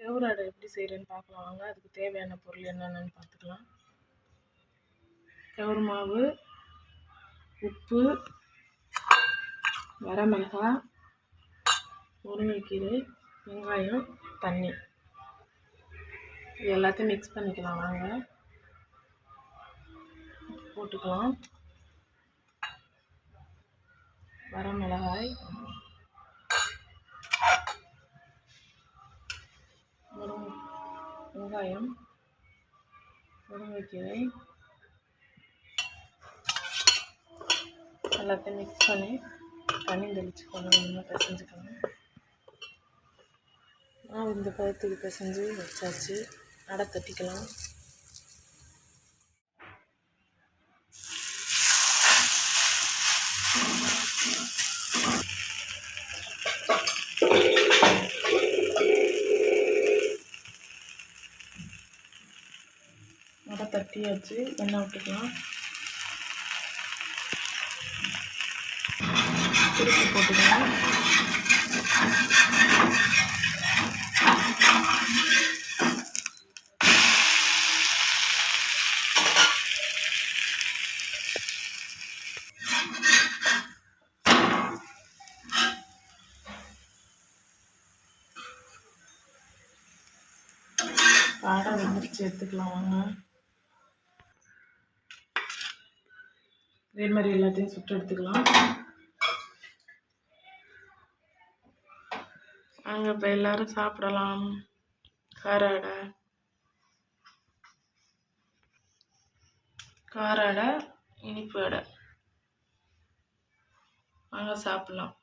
கெவுரு அடை எப்படி செய்கிறேன்னு பார்க்கலாம் வாங்க. அதுக்கு தேவையான பொருள் என்னென்னு பார்த்துக்கலாம். கெவுரு மாவு, உப்பு, வரமிளகாய், முருங்கைக்கீரை, வெங்காயம், தண்ணி, இது எல்லாத்தையும் மிக்ஸ் பண்ணிக்கலாம் வாங்க. போட்டுக்கலாம். வரமிளகாய், வெங்காயம், முருங்கைக்கீரை எல்லாத்தையும் மிக்ஸ் பண்ணி தண்ணி தெளிச்சுக்கணும். இன்னும் பிசைஞ்சுக்கணும். நான் இந்த பதத்துக்கு பிசைஞ்சு வச்சாச்சு. அடை தட்டிக்கலாம். அடை தட்டியாச்சு. எண்ணெய் விட்டுக்கலாம். திருப்பி போட்டுக்கலாம். அடை வெந்துருச்சு, எடுத்துக்கலாம் வாங்க. இதே மாதிரி எல்லாத்தையும் சுட்டு எடுத்துக்கலாம். வாங்க இப்போ எல்லாரும் சாப்பிடலாம். கார அடை, இனிப்பு அடை. வாங்க சாப்பிடலாம்.